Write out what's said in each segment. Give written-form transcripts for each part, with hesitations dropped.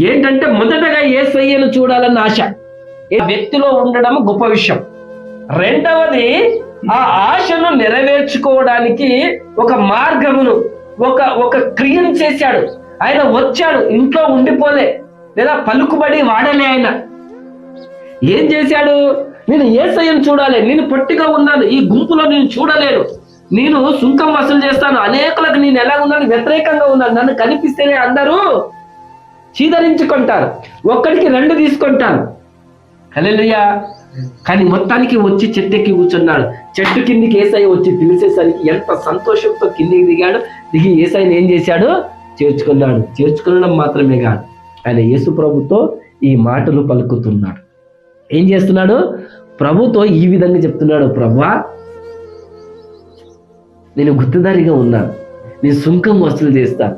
ఏంటంటే మొదటగా యేసయ్యను చూడాలన్న ఆశ వ్యక్తిలో ఉండడం గొప్ప విషయం. రెండవది ఆ ఆశను నెరవేర్చుకోవడానికి ఒక మార్గమును ఒక క్రియను చేశాడు. ఆయన వచ్చాడు, ఇంట్లో ఉండిపోలే, లేదా పలుకుబడి వాడలే. ఆయన ఏం చేశాడు? నేను యేసయ్యను చూడాలి, నేను పొట్టిగా ఉన్నాను, ఈ గుంపులో నేను చూడలేను, నేను సుంకం వసూలు చేస్తాను, అనేకులకు నేను ఎలా ఉన్నాను వ్యతిరేకంగా ఉన్నాను, నన్ను కనిపిస్తేనే అందరూ చీదరించుకుంటారు, ఒక్కడికి 2 తీసుకుంటాను. హల్లెలూయా. కానీ మొత్తానికి వచ్చి చెట్టెక్కి కూర్చున్నాడు. చెట్టు కిందికి యేసయ్య వచ్చి పిలిచేసరికి ఎంత సంతోషంతో కిందికి దిగి యేసయ్యని ఏం చేశాడు? చేర్చుకున్నాడు. చేర్చుకునడం మాత్రమే కాదు, ఆయన యేసు ప్రభుతో ఈ మాటలు పలుకుతున్నాడు. ఏం చేస్తున్నాడు? ప్రభుతో ఈ విధంగా చెప్తున్నాడు, ప్రభువా, నేను గుర్తుదారిగా ఉన్నాను, నేను సుంకం వసూలు చేస్తాను,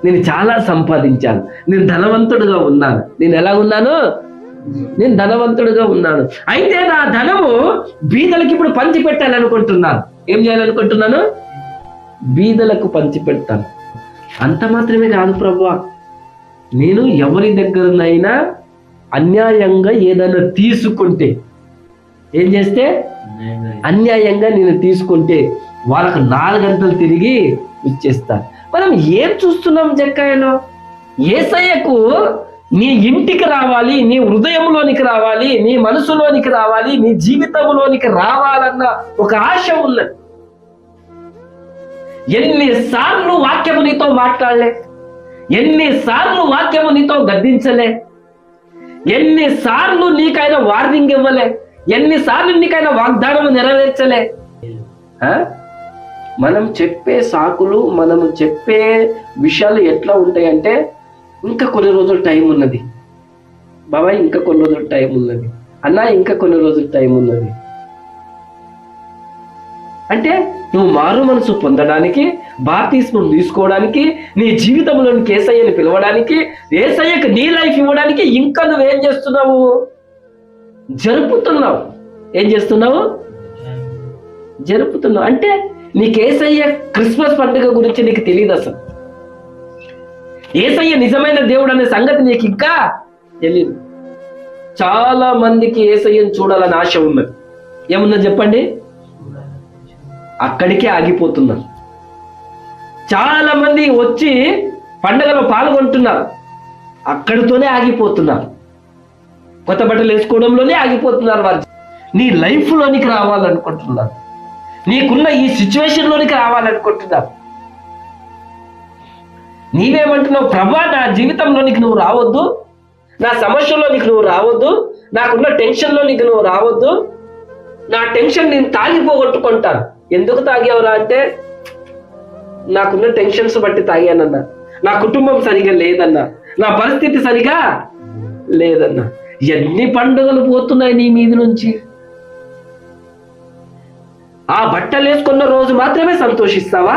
నేను చాలా సంపాదించాను, నేను ధనవంతుడుగా ఉన్నాను. నేను ఎలా ఉన్నాను? నేను ధనవంతుడుగా ఉన్నాను. అయితే నా ధనము బీదలకు ఇప్పుడు పంచి పెట్టాలనుకుంటున్నాను. ఏం చేయాలనుకుంటున్నాను? బీదలకు పంచి పెడతాను. అంత మాత్రమే కాదు ప్రభువా, నేను ఎవరి దగ్గరనైనా అన్యాయంగా ఏదైనా తీసుకుంటే, ఏం చేస్తే అన్యాయంగా నేను తీసుకుంటే వాళ్ళకు 4 గంటలు తిరిగి ఇచ్చేస్తాను. మనం ఏం చూస్తున్నాం జక్కయ్యలో? యేసయ్యకు నీ ఇంటికి రావాలి, నీ హృదయంలోనికి రావాలి, నీ మనసులోనికి రావాలి, నీ జీవితంలోనికి రావాలన్న ఒక ఆశ ఉన్నది. ఎన్నిసార్లు వాక్యము నీతో మాట్లాడలే, ఎన్నిసార్లు వాక్యము నీతో గద్దించలే, ఎన్నిసార్లు నీకైనా వార్నింగ్ ఇవ్వలే, ఎన్నిసార్లు నీకైనా వాగ్దానం నెరవేర్చలే. మనం చెప్పే సాకులు, మనము చెప్పే విషయాలు ఎట్లా ఉంటాయంటే, ఇంకా కొన్ని రోజులు టైం ఉన్నది బాబాయ్, ఇంకా కొన్ని రోజులు టైం ఉన్నది అన్న, ఇంకా కొన్ని రోజులు టైం ఉన్నది. అంటే నువ్వు మారు మనసు పొందడానికి, బాప్తిస్మం తీసుకోవడానికి, నీ జీవితంలోని యేసయ్యని పిలవడానికి, యేసయ్యకు నీ లైఫ్ ఇవ్వడానికి ఇంకా నువ్వేం చేస్తున్నావు? జరుపుతున్నావు. ఏం చేస్తున్నావు? జరుపుతున్నావు. అంటే నీకు యేసయ్య క్రిస్మస్ పండుగ గురించి నీకు తెలియదు అసలు. యేసయ్య నిజమైన దేవుడు అనే సంగతి నీకు ఇంకా తెలియదు. చాలా మందికి యేసయ్యను చూడాలని ఆశ ఉన్నది. ఏమున్నది చెప్పండి? అక్కడికే ఆగిపోతున్నారు. చాలా మంది వచ్చి పండుగలో పాల్గొంటున్నారు, అక్కడితోనే ఆగిపోతున్నారు. కొత్త బట్టలు వేసుకోవడంలోనే ఆగిపోతున్నారు. వారు నీ లైఫ్లోనికి రావాలనుకుంటున్నారు, నీకున్న ఈ సిచ్యువేషన్లోనికి రావాలనుకుంటున్నారు. నీవేమంటున్నావు? ప్రభా, నా జీవితంలోనికి నువ్వు రావద్దు, నా సమస్యలోనికి నువ్వు రావద్దు, నాకున్న టెన్షన్లోనికి నువ్వు రావద్దు, నా టెన్షన్ నేను తాగిపోగొట్టుకుంటాను. ఎందుకు తాగావురా అంటే, నాకున్న టెన్షన్స్ బట్టి తాగానన్నా, నా కుటుంబం సరిగా లేదన్నా, నా పరిస్థితి సరిగా లేదన్నా. ఎన్ని పండుగలు పోతున్నాయి నీ మీద నుంచి. ఆ బట్టలు వేసుకున్న రోజు మాత్రమే సంతోషిస్తావా?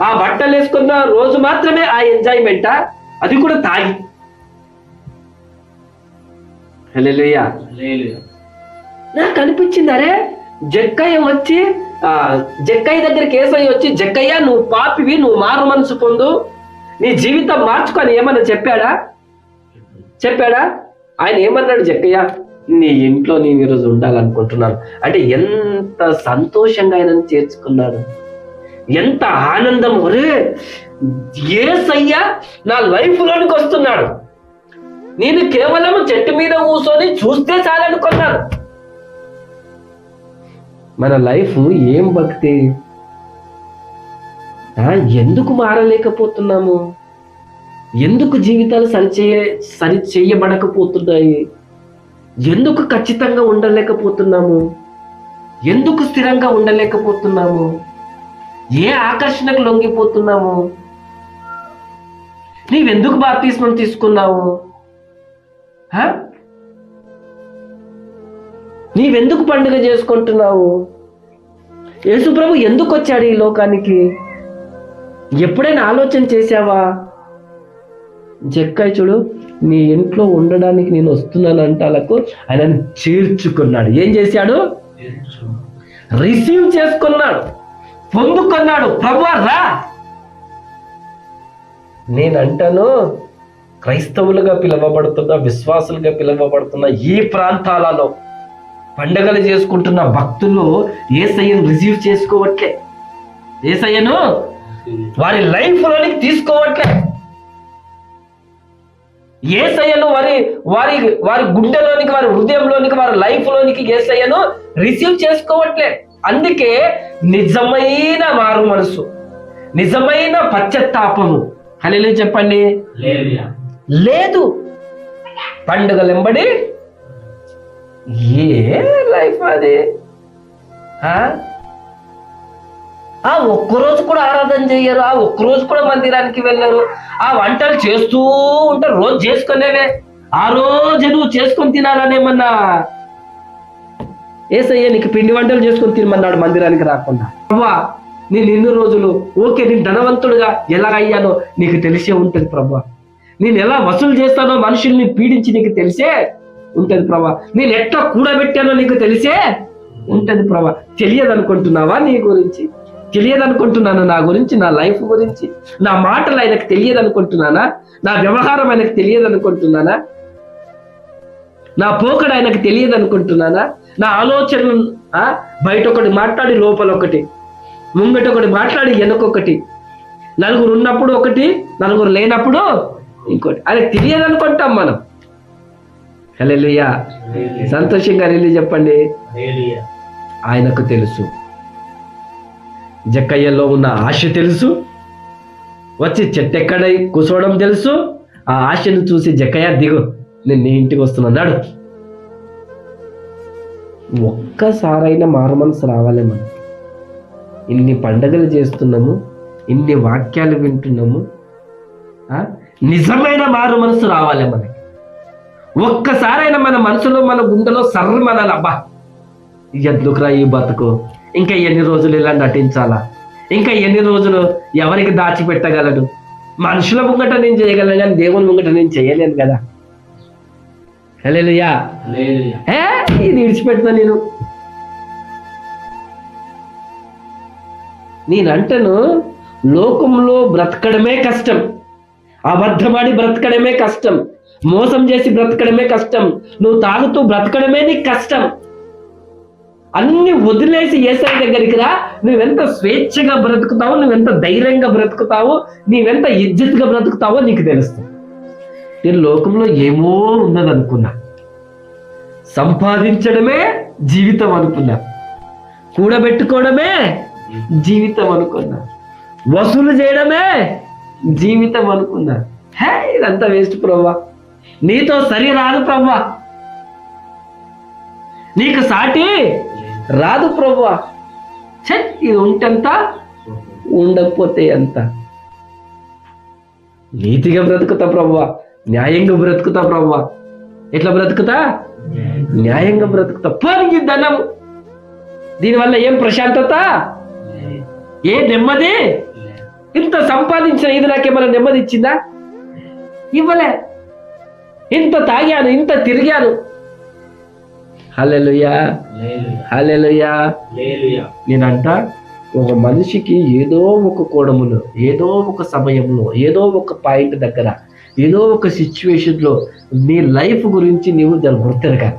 ఆ బట్టలు వేసుకున్న రోజు మాత్రమే ఆ ఎంజాయ్మెంటా? అది కూడా తాగి. హల్లెలూయా. నాకు అనిపించింది, అరే జక్కయ్య వచ్చి జక్కయ్య దగ్గరికి యేసయ్య వచ్చి, జక్కయ్య నువ్వు పాపివి, నువ్వు మారు మనసు పొందు, నీ జీవితం మార్చుకొని ఏమన్నా చెప్పాడా? ఆయన ఏమన్నాడు? జక్కయ్య, నీ ఇంట్లో నేను ఈరోజు ఉండాలనుకుంటున్నాను అంటే ఎంత సంతోషంగా ఆయన చేర్చుకున్నాడు, ఎంత ఆనందం. ఒరే, యేసయ్య నా లైఫ్ లోనికి వస్తున్నాడు, నేను కేవలం చెట్టు మీద కూర్చొని చూస్తే చాలనుకున్నాను. మన లైఫ్ ఏం భక్తి! ఎందుకు మారలేకపోతున్నాము? ఎందుకు జీవితాలు సరి చేయబడకపోతున్నాయి? ఎందుకు ఖచ్చితంగా ఉండలేకపోతున్నాము? ఎందుకు స్థిరంగా ఉండలేకపోతున్నాము? ఏ ఆకర్షణకు లొంగిపోతున్నాము? నీవెందుకు బాప్తిస్మం తీసుకున్నావు? నీవెందుకు పండుగ చేసుకుంటున్నావు? యేసుప్రభు ఎందుకు వచ్చాడు ఈ లోకానికి? ఎప్పుడైనా ఆలోచన చేశావా? జక్కయ్య చూడు, నీ ఇంట్లో ఉండడానికి నేను వస్తున్నానంటే వాళ్ళకు ఆయన చేర్చుకున్నాడు. ఏం చేశాడు? రిసీవ్ చేసుకున్నాడు, పొందుకున్నాడు. ప్రభువా రా, నేనంటాను క్రైస్తవులుగా పిలువబడుతున్న, విశ్వాసులుగా పిలువబడుతున్న ఈ ప్రాంతాలలో పండగలు చేసుకుంటున్న భక్తులు యేసయ్యను రిసీవ్ చేసుకోవట్లే, యేసయ్యను వారి లైఫ్ లోనికి తీసుకోవట్లే, యేసయ్యను వారి వారి వారి గుండెలోనికి, వారి హృదయంలోనికి, వారి లైఫ్ లోనికి యేసయ్యను రిసీవ్ చేసుకోవట్లే. అందుకే నిజమైన మారు మనసు, నిజమైన పశ్చాత్తాపము హల్లెలూయా చెప్పండి లేదు. పండుగలెంబడి ఏ లైఫ్ అది? ఒక్కరోజు కూడా ఆరాధన చెయ్యరు, ఒక్కరోజు కూడా మందిరానికి వెళ్ళరు, వంటలు చేస్తూ ఉంటారు, రోజు చేసుకునేవే. ఆ రోజు నువ్వు చేసుకొని తినాలనేమన్నా యేసయ్య నీకు పిండి వంటలు చేసుకొని తినమన్నాడు మందిరానికి రాకుండా? ప్రభా నేను ఎన్ని రోజులు ఓకే నేను ధనవంతుడుగా ఎలాగయ్యానో నీకు తెలిసే ఉంటుంది ప్రభా. నేను ఎలా వసూలు చేస్తానో మనుషుల్ని పీడించి నీకు తెలిసే ఉంటుంది ప్రభా. నేను ఎట్లా కూడబెట్టానో నీకు తెలిసే ఉంటుంది ప్రభా. తెలియదు అనుకుంటున్నావా? నీ గురించి తెలియదు అనుకుంటున్నాను, నా గురించి, నా లైఫ్ గురించి, నా మాటలు ఆయనకు తెలియదు అనుకుంటున్నానా? నా వ్యవహారం ఆయనకు తెలియదు అనుకుంటున్నానా? నా పోకడ ఆయనకు తెలియదు అనుకుంటున్నానా? నా ఆలోచనలు బయట ఒకటి మాట్లాడి లోపల ఒకటి, ముంగట ఒకటి మాట్లాడి వెనకొకటి, నలుగురు ఉన్నప్పుడు ఒకటి, నలుగురు లేనప్పుడు ఇంకోటి. ఆయనకు తెలియదు అనుకుంటాం మనం. హల్లెలూయా, సంతోషంగా రిలీ చెప్పండి. ఆయనకు తెలుసు, జక్కయ్యలో ఉన్న ఆశ తెలుసు, వచ్చి చెట్టు ఎక్కడ కూర్చోవడం తెలుసు. ఆ ఆశను చూసి జక్కయ్య దిగు, నేను నీ ఇంటికి వస్తున్నాడు. ఒక్కసారైనా మారు మనసు రావాలి మనం. ఇన్ని పండగలు చేస్తున్నాము, ఇన్ని వాక్యాలు వింటున్నాము, నిజమైన మారు మనసు రావాలి మనకి. ఒక్కసారైనా మన మనసులో, మన గుండెలో సర్రమనాలి, అబ్బా ఎందుకురా ఈ బతుకు, ఇంకా ఎన్ని రోజులు ఇలా నటించాలా, ఇంకా ఎన్ని రోజులు ఎవరికి దాచిపెట్టగలడు? మనుషుల ముంగట నేను చేయగలను కానీ దేవుని ముంగట నేను చేయలేను కదా. హల్లెలూయా, ఇది విడిచిపెడతా నేనంటను. లోకంలో బ్రతకడమే కష్టం, అబద్ధమాడి బ్రతకడమే కష్టం, మోసం చేసి బ్రతకడమే కష్టం, నువ్వు తాగుతూ బ్రతకడమే నీకు కష్టం. అన్ని వదిలేసి యేసయ్య దగ్గరికి రా, నువ్వెంత స్వేచ్ఛగా బ్రతుకుతావో, నువ్వెంత ధైర్యంగా బ్రతుకుతావో, నీవెంత ఇజ్జత్గా బ్రతుకుతావో నీకు తెలుస్తుంది. నేను లోకంలో ఏమో ఉన్నదనుకున్నా, సంపాదించడమే జీవితం అనుకున్నా, కూడబెట్టుకోవడమే జీవితం అనుకున్నా, వసూలు చేయడమే జీవితం అనుకున్నా. ఇదంతా వేస్ట్ ప్రభా, నీతో సరి రాదు ప్రభా, నీకు సాటి రాదు ప్రభా. ఇది ఉంటంత, ఉండకపోతే ఎంత. నీతిగా బ్రతుకుతా ప్రభా, న్యాయంగా బ్రతుకుతా ప్రభా. ఎట్లా బ్రతుకుతా? న్యాయంగా బ్రతుకుతా. పోనీ ధనం, దీనివల్ల ఏం ప్రశాంతత, ఏ నెమ్మది? ఇంత సంపాదించిన ఇది నాకేమైనా నెమ్మది ఇచ్చిందా? ఇవ్వలే. ఇంత తాగాను, ఇంత తిరిగాను. హల్లెలూయా, హల్లెలూయా. నేనంట ఒక మనిషికి ఏదో ఒక కోణములో, ఏదో ఒక సమయంలో, ఏదో ఒక పాయింట్ దగ్గర, ఏదో ఒక సిచ్యువేషన్లో నీ లైఫ్ గురించి నీవు దాన్ని గుర్తిరగా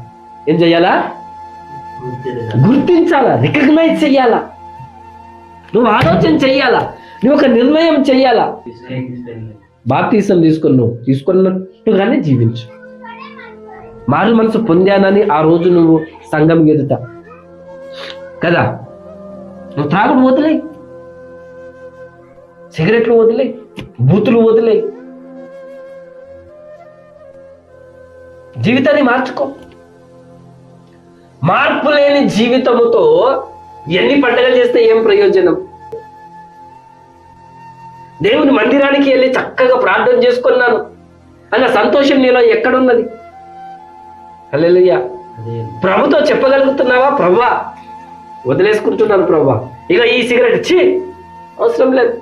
ఏం చెయ్యాలా? గుర్తించాలా, రికగ్నైజ్ చెయ్యాలా, నువ్వు ఆలోచన చెయ్యాలా, నువ్వు ఒక నిర్ణయం చెయ్యాలా. బాప్తీసం తీసుకున్నట్టుగానే జీవించు. మారు మనసు పొందానని ఆ రోజు నువ్వు సంఘం ఎదుట కదా, నువ్వు త్రాగుడు వదిలే, సిగరెట్లు వదిలే, బూతులు వదిలే, జీవితాన్ని మార్చుకో. మార్పు లేని జీవితముతో ఎన్ని పండుగలు చేస్తే ఏం ప్రయోజనం? దేవుని మందిరానికి వెళ్ళి చక్కగా ప్రార్థన చేసుకున్నాను అన్న సంతోషం నీలో ఎక్కడున్నది? హల్లెలూయా. ప్రభుతో చెప్పగలుగుతున్నావా? ప్రభువా వదిలేసుకుంటున్నాను ప్రభువా, ఇక ఈ సిగరెట్ చీ అవసరం లేదు,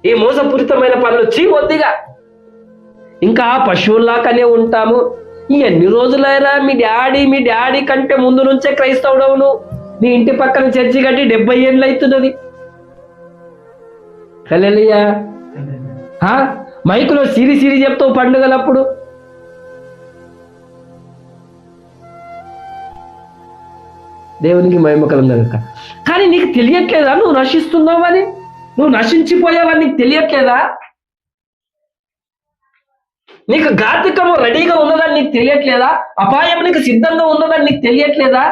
ఈ మోసపూరితమైన పనులు చీ వద్దిగా, ఇంకా పశువుల్లాకనే ఉంటాము. ఎన్ని రోజులైనా మీ డాడీ కంటే ముందు నుంచే క్రైస్తవుడవును, నీ ఇంటి పక్కన చర్చి కట్టి 70 ఏళ్ళు అవుతున్నది. హల్లెలూయా. మైకులో సిరి చెప్తావు పండుగలప్పుడు. దేవునికి మహిమ కలుగుగాక. కానీ నీకు తెలియట్లేదా నువ్వు నశిస్తున్నావు అని? నువ్వు నశించిపోయావని నీకు తెలియట్లేదా? నీకు ఘాతుకము రెడీగా ఉన్నదని నీకు తెలియట్లేదా? అపాయం నీకు సిద్ధంగా ఉన్నదని నీకు తెలియట్లేదా?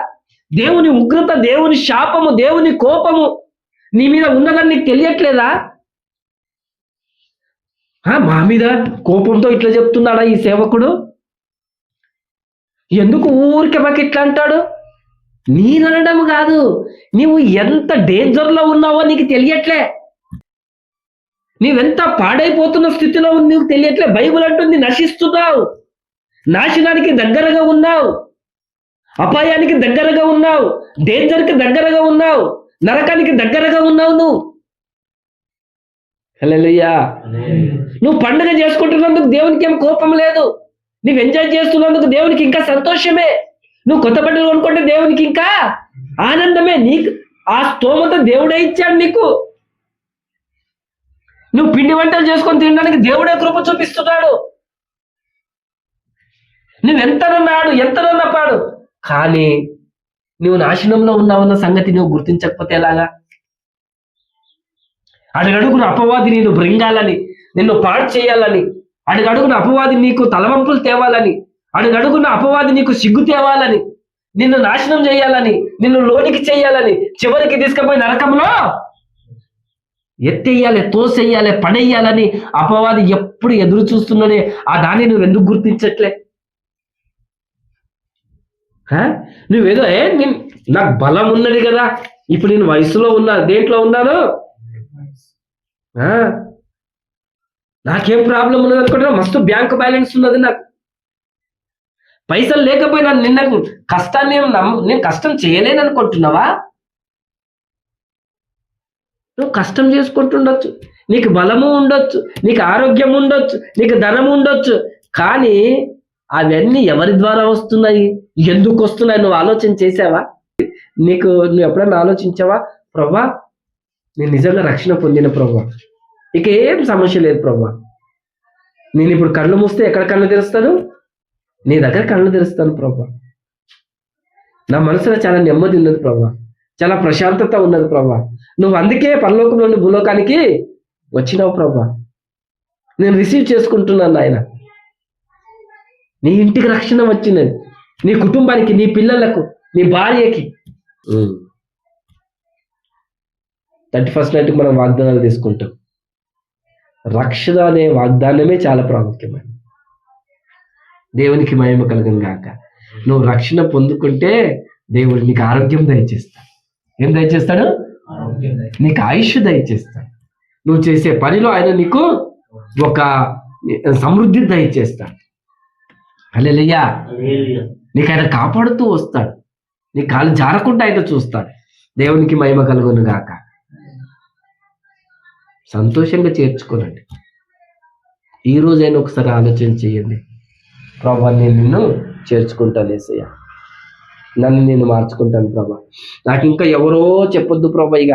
దేవుని ఉగ్రత, దేవుని శాపము, దేవుని కోపము నీ మీద ఉన్నదని నీకు తెలియట్లేదా? మా మీద కోపంతో ఇట్లా చెప్తున్నాడా ఈ సేవకుడు? ఎందుకు ఊరికే మాకు ఇట్లా అంటాడు? నేననడం కాదు, నీవు ఎంత డేంజర్లో ఉన్నావో నీకు తెలియట్లే. నీవెంత పాడైపోతున్న స్థితిలో నీకు తెలియట్లే. బైబిల్ అంటుంది నశిస్తున్నావు, నాశనానికి దగ్గరగా ఉన్నావు, అపాయానికి దగ్గరగా ఉన్నావు, డేంజర్కి దగ్గరగా ఉన్నావు, నరకానికి దగ్గరగా ఉన్నావు నువ్వు. హల్లెలూయా. నువ్వు పండుగ చేసుకుంటున్నందుకు దేవునికి ఏం కోపం లేదు. నువ్వు ఎంజాయ్ చేస్తున్నందుకు దేవునికి ఇంకా సంతోషమే. నువ్వు కొత్త బట్టలు కొనుక్కుంటే దేవునికి ఇంకా ఆనందమే. నీకు ఆ స్తోమత దేవుడే ఇచ్చాడు నీకు. నువ్వు పిండి వంటలు చేసుకొని తినడానికి దేవుడే కృప చూపిస్తున్నాడు. ఎంతనన్నా పాడు, కానీ నువ్వు నాశనంలో ఉన్నావన్న సంగతి నువ్వు గుర్తించకపోతే ఎలాగా? అడుగడుగున అపవాది నిన్ను బృంగాలని, నిన్ను పాడు చేయాలని, అడుగడుగున అపవాది నీకు తలవంపులు తేవాలని, అడుగడుగున అపవాది నీకు సిగ్గు తేవాలని, నిన్ను నాశనం చేయాలని, నిన్ను లోనికి చేయాలని, చివరికి తీసుకుపోయి నరకంలో ఎత్తేయాలి, తోసేయాలి, పడేయాలని అపవాది ఎప్పుడు ఎదురు చూస్తున్నానే. ఆ దాన్ని నువ్వు ఎందుకు గుర్తించట్లే? నువ్వేదో నాకు బలం ఉన్నది కదా, ఇప్పుడు నేను వయసులో ఉన్నా, దేంట్లో ఉన్నాను, నాకేం ప్రాబ్లం ఉన్నది అనుకుంటున్నా? మస్తు బ్యాంక్ బ్యాలెన్స్ ఉన్నది, నాకు పైసలు లేకపోయినా నిన్న కష్టాన్ని నేను కష్టం చేయలేను అనుకుంటున్నావా? నువ్వు కష్టం చేసుకుంటుండొచ్చు, నీకు బలము ఉండొచ్చు, నీకు ఆరోగ్యం ఉండొచ్చు, నీకు ధనము ఉండొచ్చు, కానీ అవన్నీ ఎవరి ద్వారా వస్తున్నాయి, ఎందుకు వస్తున్నాయి నువ్వు ఆలోచన చేసావా? నువ్వు ఎప్పుడైనా ఆలోచించావా? ప్రభా, నేను నిజంగా రక్షణ పొందిన ప్రభా, ఇక ఏం సమస్య లేదు ప్రభా, నేను ఇప్పుడు కళ్ళు మూస్తే ఎక్కడ కళ్ళు తెరుస్తాను? నీ దగ్గర కళ్ళు తెరుస్తాను ప్రభా. నా మనసులో చాలా నెమ్మది ఉన్నది ప్రభా, చాలా ప్రశాంతత ఉన్నది ప్రభా. నువ్వు అందుకే పరలోకం నుండి భూలోకానికి వచ్చినావు ప్రభా. నేను రిసీవ్ చేసుకుంటున్నాను ఆయన. నీ ఇంటికి రక్షణ వచ్చినది, నీ కుటుంబానికి, నీ పిల్లలకు, నీ భార్యకి. 31st నైట్కి మనం వాగ్దానాలు తీసుకుంటాం. రక్షణ అనే వాగ్దానమే చాలా ప్రాముఖ్యమైనది. దేవునికి మహిమ కలుగును గాక. నువ్వు రక్షణ పొందుకుంటే దేవుడు నీకు ఆరోగ్యం దయచేస్తాడు. ఏం దయచేస్తాడు? నీకు ఆయుష్ దయచేస్తాడు. నువ్వు చేసే పనిలో ఆయన నీకు ఒక సమృద్ధి దయచేస్తాడు. హల్లెలూయా. నీకు ఆయన కాపాడుతూ వస్తాడు, నీ కాలు జారకుండా ఆయన చూస్తాడు. దేవునికి మహిమ కలుగును గాక. సంతోషంగా చేర్చుకోనండి. ఈ రోజైనా ఒకసారి ఆలోచన చేయండి. ప్రభా, నేను నిన్ను చేర్చుకుంటాను యేసయ్య, నన్ను నేను మార్చుకుంటాను ప్రభా. నాకు ఇంకా ఎవరో చెప్పొద్దు ప్రభా, ఇక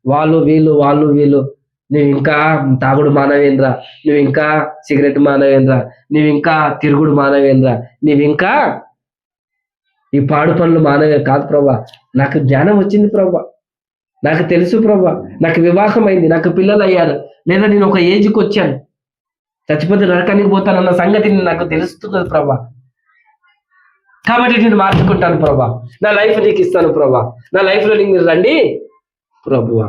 వాళ్ళు వీళ్ళు నువ్వు ఇంకా తాగుడు మానవేంద్ర, నువ్వు ఇంకా సిగరెట్ మానవేంద్ర, నువ్వు ఇంకా తిరుగుడు మానవేంద్ర, నువ్వు ఇంకా ఈ పాడు పనులు మానవే కాదు ప్రభా. నాకు జ్ఞానం వచ్చింది ప్రభా, నాకు తెలుసు ప్రభా, నాకు వివాహం అయింది, నాకు పిల్లలు అయ్యారు, లేదా నేను ఒక ఏజ్కి వచ్చాను, చచ్చిపోతే నరకానికి పోతానన్న సంగతి నాకు తెలుస్తున్నది ప్రభా. కాబట్టి నేను మార్చుకుంటాను ప్రభా, నా లైఫ్ నీకు ఇస్తాను ప్రభా, నా లైఫ్లో నీకు రండి ప్రభువా.